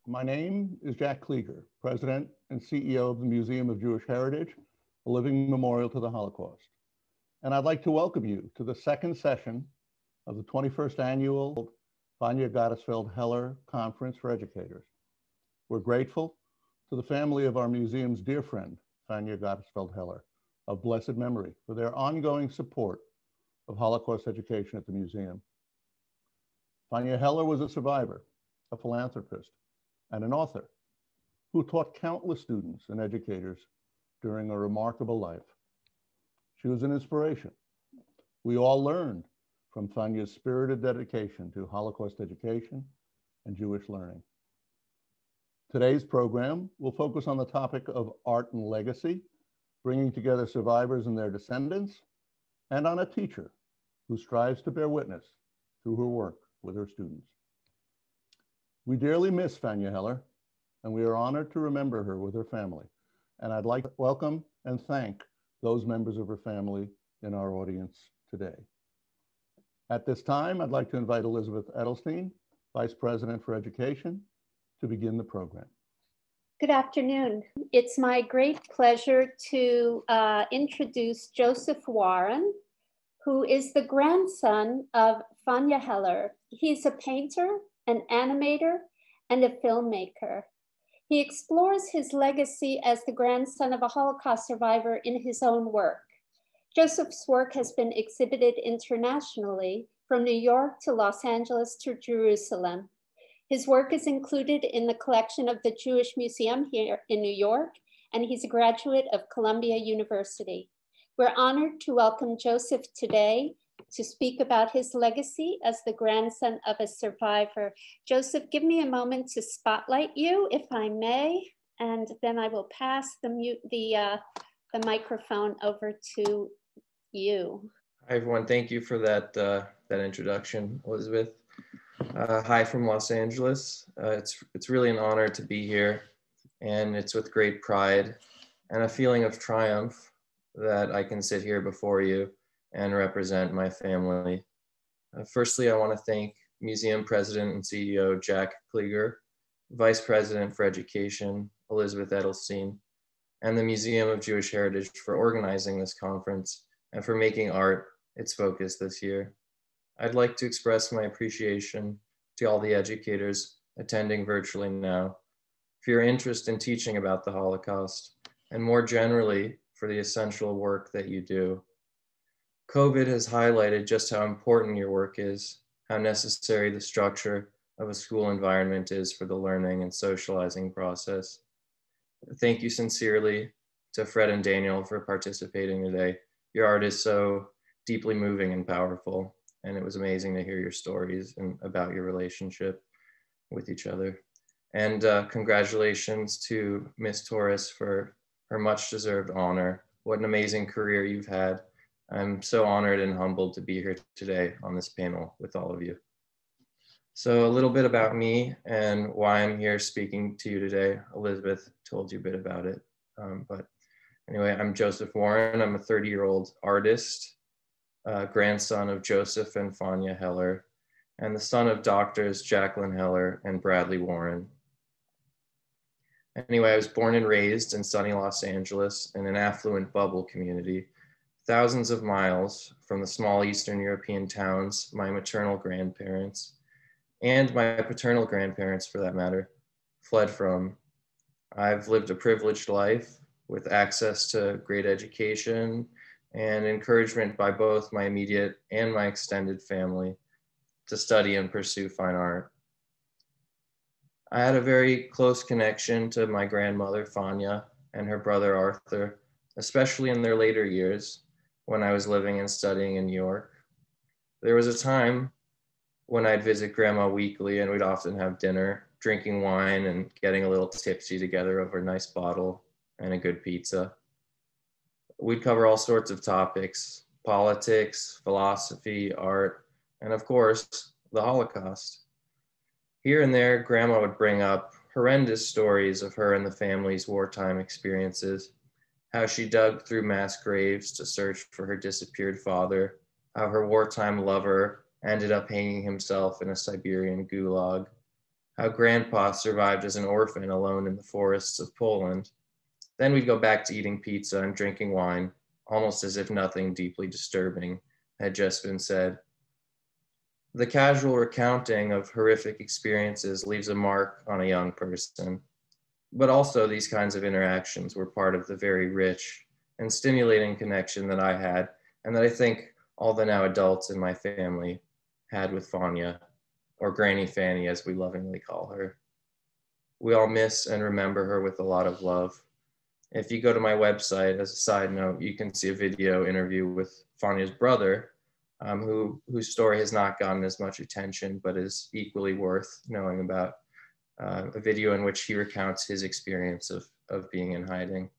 My name is Jack Klieger, President and CEO of the Museum of Jewish Heritage, a living memorial to the Holocaust. And I'd like to welcome you to the second session of the 21st Annual Fanya Gottesfeld Heller Conference for Educators. We're grateful to the family of our museum's dear friend, Fanya Gottesfeld Heller, of blessed memory, for their ongoing support of Holocaust education at the museum. Fanya Heller was a survivor, a philanthropist, and an author who taught countless students and educators during a remarkable life. She was an inspiration. We all learned from Fanya's spirited dedication to Holocaust education and Jewish learning. Today's program will focus on the topic of art and legacy, bringing together survivors and their descendants, and on a teacher who strives to bear witness through her work with her students. We dearly miss Fanya Heller, and we are honored to remember her with her family. And I'd like to welcome and thank those members of her family in our audience today. At this time, I'd like to invite Elizabeth Edelstein, Vice President for Education, to begin the program. Good afternoon. It's my great pleasure to introduce Joseph Warren, who is the grandson of Fanya Heller. He's a painter, an animator, and a filmmaker. He explores his legacy as the grandson of a Holocaust survivor in his own work. Joseph's work has been exhibited internationally from New York to Los Angeles to Jerusalem. His work is included in the collection of the Jewish Museum here in New York, and he's a graduate of Columbia University. We're honored to welcome Joseph today to speak about his legacy as the grandson of a survivor. Joseph, give me a moment to spotlight you, if I may, and then I will pass the microphone over to you. Hi, everyone. Thank you for that introduction, Elizabeth. Hi from Los Angeles. It's really an honor to be here, and it's with great pride and a feeling of triumph that I can sit here before you and represent my family. Firstly, I want to thank Museum President and CEO Jack Klieger, Vice President for Education Elizabeth Edelstein, and the Museum of Jewish Heritage for organizing this conference and for making art its focus this year. I'd like to express my appreciation to all the educators attending virtually now for your interest in teaching about the Holocaust, and more generally for the essential work that you do. COVID has highlighted just how important your work is, how necessary the structure of a school environment is for the learning and socializing process. Thank you sincerely to Fred and Daniel for participating today. Your art is so deeply moving and powerful, and it was amazing to hear your stories and about your relationship with each other. And congratulations to Miss Torres for her much deserved honor. What an amazing career you've had. I'm so honored and humbled to be here today on this panel with all of you. So a little bit about me and why I'm here speaking to you today. Elizabeth told you a bit about it. But anyway, I'm Joseph Warren. I'm a 30-year-old artist, grandson of Joseph and Fanya Heller, and the son of doctors Jacqueline Heller and Bradley Warren. Anyway, I was born and raised in sunny Los Angeles in an affluent bubble community, thousands of miles from the small Eastern European towns my maternal grandparents, and my paternal grandparents for that matter, fled from. I've lived a privileged life with access to great education and encouragement by both my immediate and my extended family to study and pursue fine art. I had a very close connection to my grandmother, Fanya, and her brother, Arthur, especially in their later years when I was living and studying in New York. There was a time when I'd visit Grandma weekly and we'd often have dinner, drinking wine and getting a little tipsy together over a nice bottle and a good pizza. We'd cover all sorts of topics: politics, philosophy, art, and of course, the Holocaust. Here and there, Grandma would bring up horrendous stories of her and the family's wartime experiences, how she dug through mass graves to search for her disappeared father, how her wartime lover ended up hanging himself in a Siberian gulag, how grandpa survived as an orphan alone in the forests of Poland. Then we'd go back to eating pizza and drinking wine, almost as if nothing deeply disturbing had just been said. The casual recounting of horrific experiences leaves a mark on a young person, but also these kinds of interactions were part of the very rich and stimulating connection that I had, and that I think all the now adults in my family had with Fanya, or Granny Fanny as we lovingly call her. We all miss and remember her with a lot of love. If you go to my website, as a side note, you can see a video interview with Fanya's brother, whose story has not gotten as much attention, but is equally worth knowing about. A video in which he recounts his experience of being in hiding.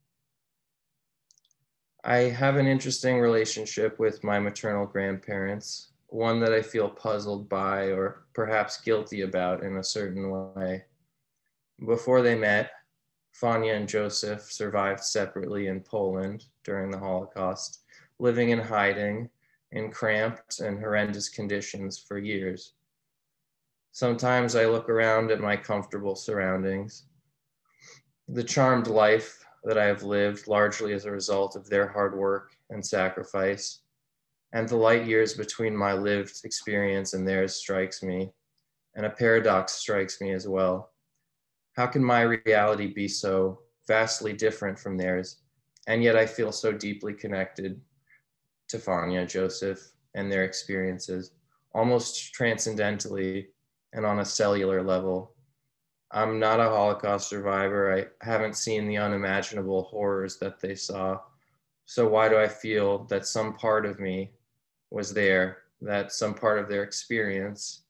I have an interesting relationship with my maternal grandparents, one that I feel puzzled by or perhaps guilty about in a certain way. Before they met, Fanya and Joseph survived separately in Poland during the Holocaust, living in hiding in cramped and horrendous conditions for years. Sometimes I look around at my comfortable surroundings, the charmed life that I have lived largely as a result of their hard work and sacrifice, and the light years between my lived experience and theirs strikes me, and a paradox strikes me as well. How can my reality be so vastly different from theirs, and yet I feel so deeply connected to Fanya, Joseph, and their experiences, almost transcendentally and on a cellular level. I'm not a Holocaust survivor. I haven't seen the unimaginable horrors that they saw. So why do I feel that some part of me was there, that some part of their experience,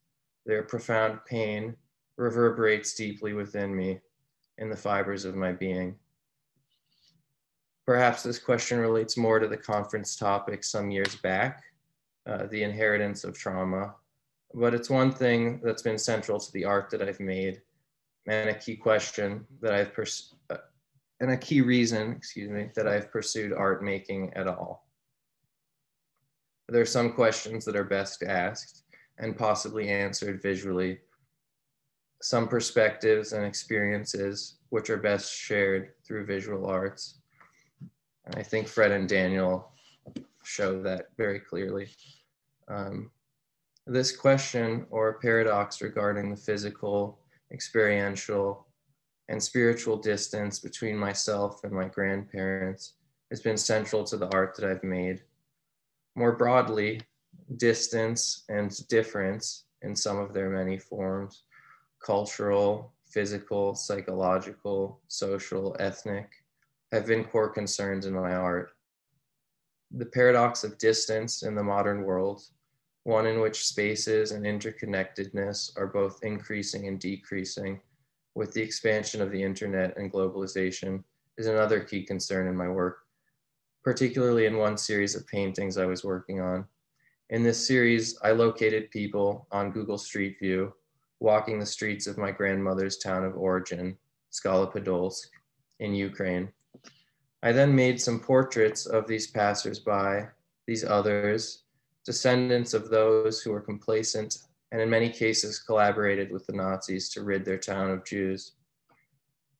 their profound pain, reverberates deeply within me in the fibers of my being? Perhaps this question relates more to the conference topic some years back, the inheritance of trauma, but it's one thing that's been central to the art that I've made, and a key question that I've and a key reason, that I've pursued art making at all. There are some questions that are best asked and possibly answered visually, some perspectives and experiences which are best shared through visual arts. And I think Fred and Daniel show that very clearly. This question or paradox regarding the physical, experiential, and spiritual distance between myself and my grandparents has been central to the art that I've made. More broadly, distance and difference in some of their many forms, cultural, physical, psychological, social, ethnic, have been core concerns in my art. The paradox of distance in the modern world, one in which spaces and interconnectedness are both increasing and decreasing with the expansion of the internet and globalization, is another key concern in my work, particularly in one series of paintings I was working on. In this series, I located people on Google Street View walking the streets of my grandmother's town of origin, Skala Podolsk, in Ukraine. I then made some portraits of these passersby, these others, descendants of those who were complacent and in many cases collaborated with the Nazis to rid their town of Jews.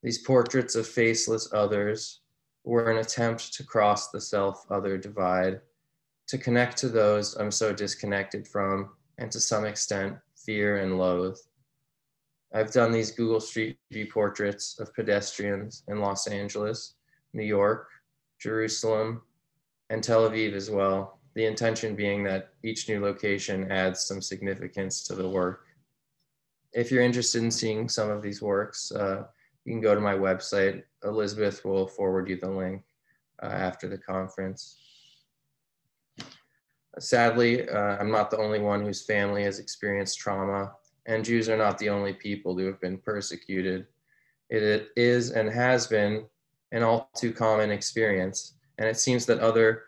These portraits of faceless others were an attempt to cross the self-other divide, to connect to those I'm so disconnected from, and to some extent, fear and loathe. I've done these Google Street View portraits of pedestrians in Los Angeles, New York, Jerusalem, and Tel Aviv as well. The intention being that each new location adds some significance to the work. If you're interested in seeing some of these works, you can go to my website. Elizabeth will forward you the link after the conference. Sadly, I'm not the only one whose family has experienced trauma, and Jews are not the only people who have been persecuted. It is and has been an all too common experience, and it seems that other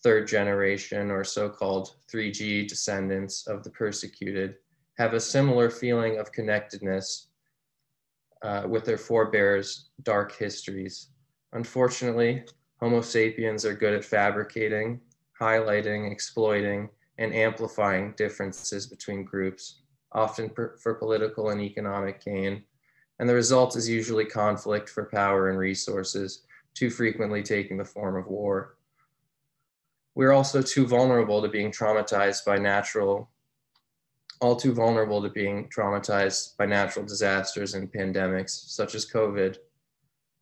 third generation or so-called 3G descendants of the persecuted have a similar feeling of connectedness with their forebears' dark histories. Unfortunately, Homo sapiens are good at fabricating, highlighting, exploiting, and amplifying differences between groups, often for political and economic gain, and the result is usually conflict for power and resources, too frequently taking the form of war. We're also too vulnerable to being traumatized by natural disasters and pandemics, such as COVID.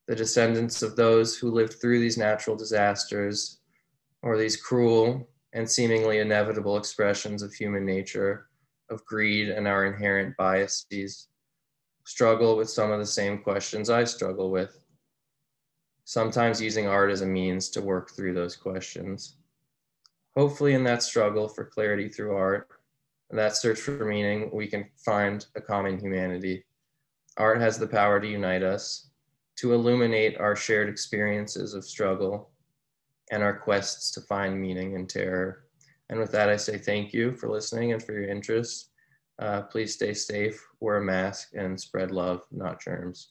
The descendants of those who lived through these natural disasters, or these cruel and seemingly inevitable expressions of human nature, of greed and our inherent biases, struggle with some of the same questions I struggle with, sometimes using art as a means to work through those questions. Hopefully in that struggle for clarity through art, and that search for meaning, we can find a common humanity. Art has the power to unite us, to illuminate our shared experiences of struggle and our quests to find meaning in terror. And with that, I say thank you for listening and for your interest. Please stay safe, wear a mask, and spread love, not germs.